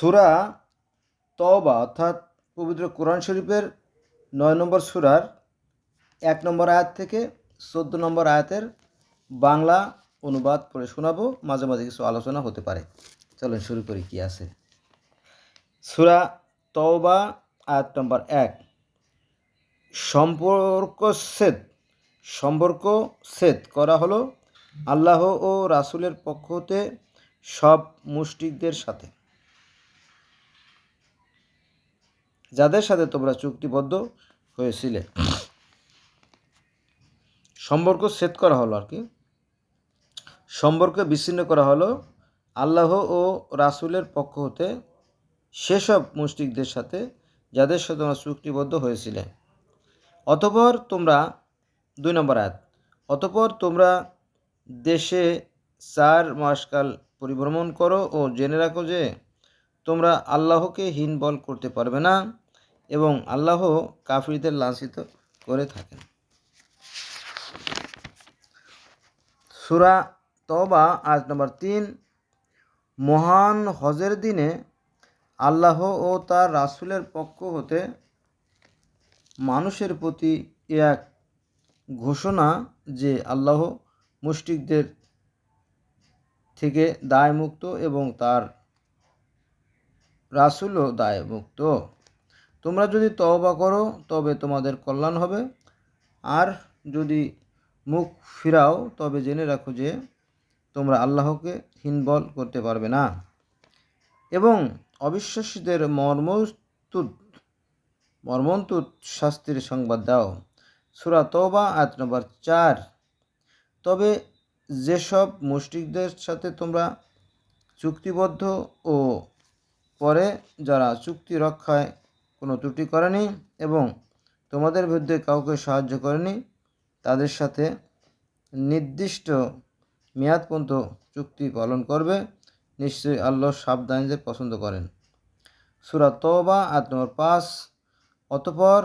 সূরা তওবা অর্থাৎ পবিত্র কোরআন শরীফের ৯ নম্বর সূরার ১ নম্বর আয়াত থেকে ১৪ নম্বর আয়াতের বাংলা অনুবাদ পড়ে শোনাবো। মাঝে মাঝে কিছু আলোচনা হতে পারে। চলুন শুরু করি কি আছে। সূরা তওবা আয়াত নম্বর ১। সম্পর্ক ছেদ করা হলো আল্লাহ ও রাসূলের পক্ষ হতে সব মুশরিকদের সাথে, যাদের সাথে তোমরা চুক্তিবদ্ধ হয়েছিলে। সম্পর্ক ছেদ করা হলো আর কি, সম্পর্ক বিচ্ছিন্ন করা হলো আল্লাহ ও রাসূলের পক্ষ হতে সেসব মুশরিকদের সাথে, যাদের সাথে তোমরা চুক্তিবদ্ধ হয়েছিলে। অতঃপর তোমরা ২ নম্বর আয়াত, অতঃপর তোমরা দেশে ৪ মাসকাল পরিভ্রমণ করো ও জেনে রাখো যে তোমরা আল্লাহকে হীন বল করতে পারবে না এবং আল্লাহ কাফিরদের লাঞ্ছিত করে থাকেন। সূরা তওবা আয়াত নম্বর ৩। মহান হজের দিনে আল্লাহ ও তার রাসূলের পক্ষ হতে মানুষের প্রতি এক ঘোষণা যে আল্লাহ মুশরিকদের থেকে দায়মুক্ত এবং তার রাসূলও দায়মুক্ত। তোমরা যদি তওবা করো তবে তোমাদের কল্যাণ হবে, আর যদি মুখ ফিরাও তবে জেনে রাখো যে তোমরা আল্লাহকে হীনবল করতে পারবে না এবং অবিশ্বাসীদের মর্মন্তুদ শাস্তির সংবাদ দাও। সূরা তওবা আয়াত নম্বর ৪। তবে যেসব মুশরিকদের সাথে তোমরা চুক্তিবদ্ধ ও পরে যারা চুক্তি রক্ষায় কোনো ত্রুটি করেনি এবং তোমাদের বিরুদ্ধে কাউকে সাহায্য করেনি, তাদের সাথে নির্দিষ্ট মেয়াদ পর্যন্ত চুক্তি পালন করবে। নিশ্চয়ই আল্লাহ সাবধানীদের পছন্দ করেন। সূরা তওবা আয়াত নম্বর ৫। অতঃপর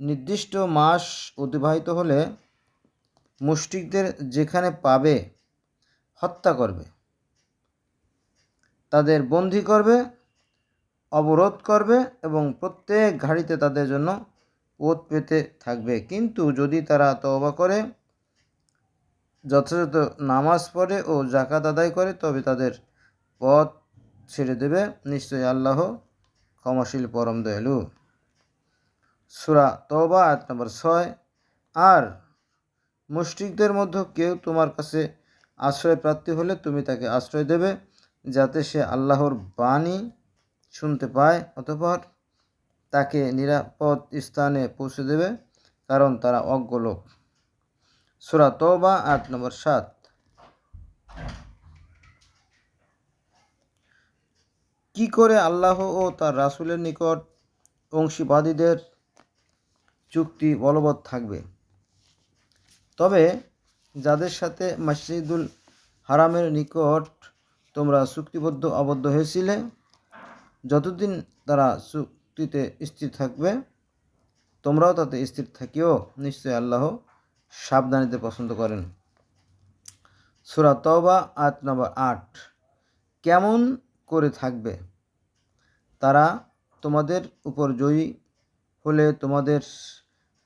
নির্দিষ্ট মাস অতিবাহিত হলে মুশরিকদের যেখানে পাবে হত্যা করবে, তাদের বন্দী করবে, অবরোধ করবে এবং প্রত্যেক ঘাঁটিতে তাদের জন্য ওত পেতে থাকবে। কিন্তু যদি তারা তওবা করে, যথাযথ নামাজ পড়ে ও যাকাত আদায় করে তবে তাদের পথ ছেড়ে দেবে। নিশ্চয়ই আল্লাহ ক্ষমাশীল পরম দয়ালু। সূরা তওবা আয়াত নম্বর ৬। আর মুশরিকদের মধ্যে কেউ তোমার কাছে আশ্রয় প্রার্থী হলে তুমি তাকে আশ্রয় দেবে, যাতে সে আল্লাহর বাণী শুনতে পায়। অতঃপর তাকে নিরাপদ স্থানে পৌঁছে দেবে, কারণ তারা অজ্ঞ লোক। সূরা তওবা আয়াত নম্বর ৭। কি করে আল্লাহ ও তার রাসূলের নিকট অংশীবাদীদের চুক্তি বলবৎ থাকবে? তবে যাদের সাথে মসজিদুল হারামের নিকট তোমরা চুক্তিবদ্ধ আবদ্ধ হয়েছিলে, যতদিন তারা চুক্তিতে স্থির থাকবে তোমরাও তাতে স্থির থাকিও। নিশ্চয়ই আল্লাহ সাবধানীদের পছন্দ করেন। সূরা তওবা আয়াত নম্বর ৮। কেমন করে থাকবে? তারা তোমাদের উপর জয়ী হলে তোমাদের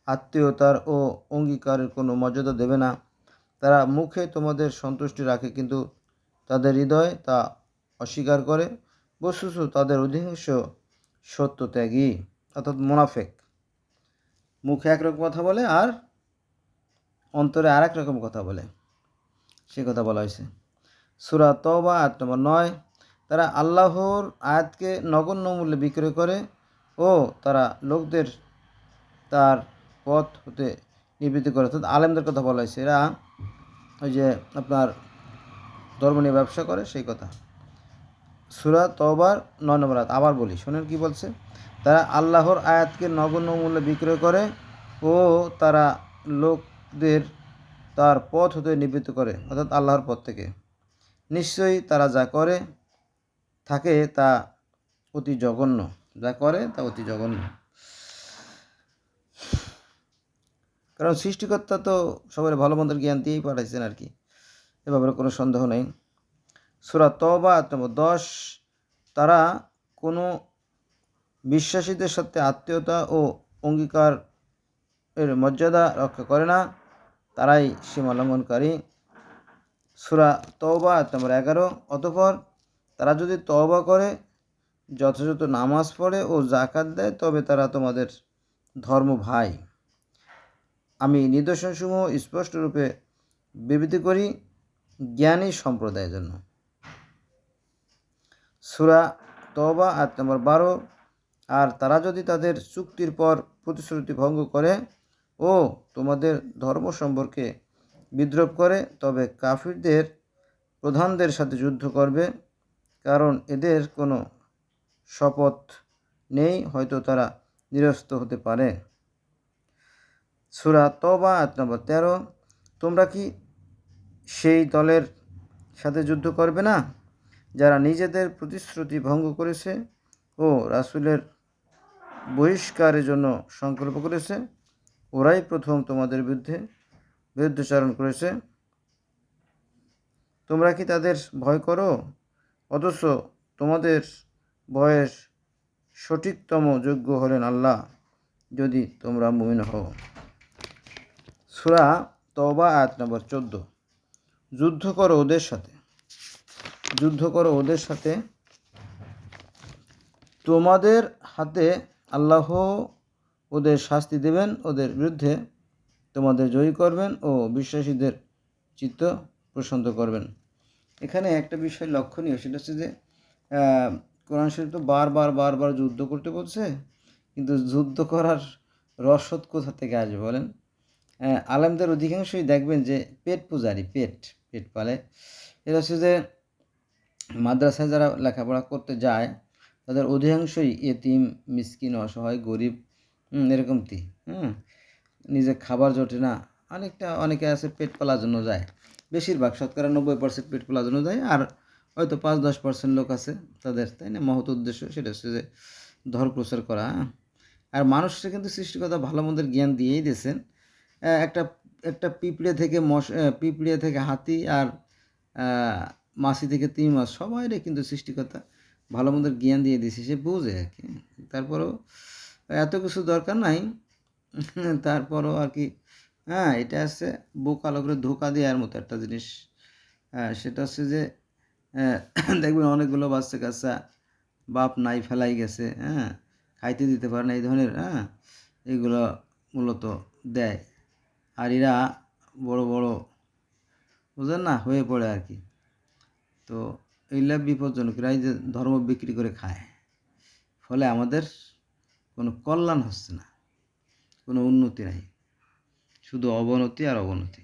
আত্মীয়তার ও অঙ্গীকারের কোনো মর্যাদা দেবে না। তারা মুখে তোমাদের সন্তুষ্টি রাখে, কিন্তু তাদের হৃদয় তা অস্বীকার করে। বস্তুত তাদের অধিকাংশ সত্যত্যাগী, অর্থাৎ মুনাফিক। মুখে একরকম কথা বলে আর অন্তরে আর এক রকম কথা বলে, সে কথা বলা হয়েছে। সূরা তওবা আয়াত নম্বর ৯। তারা আল্লাহর আয়াতকে নগণ্য মূল্যে বিক্রয় করে ও তারা লোকদের তার পথ হতে নিবৃত্ত করে, অর্থাৎ আলেমদের কথা বলা হয়েছে। এরা ওই যে আপনার ধর্ম নিয়ে ব্যবসা করে, সেই কথা। সূরা তওবার ৯ নম্বর আয়াত আবার বলি, শোনেন কি বলছে। তারা আল্লাহর আয়াতকে নগণ্য মূল্যে বিক্রয় করে ও তারা লোকদের তার পথ হতে নিবৃত্ত করে, অর্থাৎ আল্লাহর পথ থেকে। নিশ্চয়ই তারা যা করে থাকে তা অতি জঘন্য, যা করে তা অতি জঘন্য। কারণ সৃষ্টিকর্তা তো সবার ভালো মন্দের জ্ঞান দিয়েই পাঠাইছেন আর কি, এ ব্যাপারে কোনো সন্দেহ নেই। সূরা তওবা আয়াত নম্বর ১০। তারা কোনো বিশ্বাসীদের সাথে আত্মীয়তা ও অঙ্গীকার এর মর্যাদা রক্ষা করে না, তারাই সীমা লঙ্ঘনকারী। সূরা তওবা আয়াত নম্বর 11। অতঃপর তারা যদি তওবা করে, যথাযথ নামাজ পড়ে ও যাকাত দেয়, তবে তারা তোমাদের ধর্ম ভাই। আমি নিদর্শনসমূহ স্পষ্টরূপে বিবৃতি করি জ্ঞানী সম্প্রদায়ের জন্য। সূরা তওবা আয়াত নম্বর 12। আর তারা যদি তাদের চুক্তির পর প্রতিশ্রুতি ভঙ্গ করে ও তোমাদের ধর্ম সম্পর্কে বিদ্রোহ করে, তবে কাফিরদের প্রধানদের সাথে যুদ্ধ করবে, কারণ এদের কোনো শপথ নেই, হয়তো তারা নিরস্ত হতে পারে। সূরা তওবা আয়াত নম্বর 13। তোমরা কি সেই দলের সাথে যুদ্ধ করবে না যারা নিজেদের প্রতিশ্রুতি ভঙ্গ করেছে ও রাসূলের বহিষ্কারের জন্য সংকল্প করেছে? ওরাই প্রথম তোমাদের বিরুদ্ধাচরণ করেছে। তোমরা কি তাদের ভয় করো, অথচ তোমাদের ভয়ের সঠিকতম যোগ্য হলেন আল্লাহ, যদি তোমরা মুমিন হও। সূরা তওবা আয়াত নম্বর 14। যুদ্ধ করো ওদের সাথে, তোমাদের হাতে আল্লাহ ওদের শাস্তি দেবেন, ওদের বিরুদ্ধে তোমাদের জয়ী করবেন ও বিশ্বাসীদের চিত্ত প্রশান্ত করবেন। এখানে একটা বিষয় লক্ষণীয়, সেটা হচ্ছে যে কোরআন শরীফ তো বারবার যুদ্ধ করতে বলছে, কিন্তু যুদ্ধ করার রসদ কোথা থেকে আসবে বলেন? আলেমদের অধিকাংশই দেখবেন যে পেট পূজারি, পেট পালে। এটা হচ্ছে যে মাদ্রাসায় যারা লেখাপড়া করতে যায়, তাদের অধিকাংশই এতিম, মিসকিন, অসহায়, গরিব, এরকমটি। নিজে খাবার জোটে না, অনেকে আছে পেট পালার জন্য যায়। বেশিরভাগ শতকরা 90% পেট পালার জন্য যায়, আর হয়তো 5-10% লোক আছে তাদের, তাই না, মহৎ উদ্দেশ্য, সেটা হচ্ছে যে ধর্ম প্রচার করা। আর মানুষকে কিন্তু সৃষ্টিকর্তা ভালো মন্দের জ্ঞান দিয়েই দিয়েছেন। একটা পিঁপড়ে থেকে হাতি, আর মাছি থেকে তিমি, সবাইরে কিন্তু সৃষ্টিকর্তা ভালো মন্দের জ্ঞান দিয়ে দিয়েছে, সে বুঝে আর কি। তারপরেও এত কিছু দরকার নাই, তারপরও আর কি। এটা হচ্ছে বোকা লোকের ধোকা দেওয়ার মতো একটা জিনিস। সেটা হচ্ছে যে দেখবেন অনেকগুলো বাচ্চা কাচ্চা বাপ নাই ফেলাই গেছে, খাইতে দিতে পারে না, এই ধরনের এগুলো মূলত দেয়। আর এরা বড় বুঝেন না হয়ে পড়ে আর কি। তো এইগুলা বিপজ্জনক, এরাই যে ধর্ম বিক্রি করে খায়, ফলে আমাদের কোনো কল্যাণ হচ্ছে না, কোনো উন্নতি নাই, শুধু অবনতি আর অবনতি।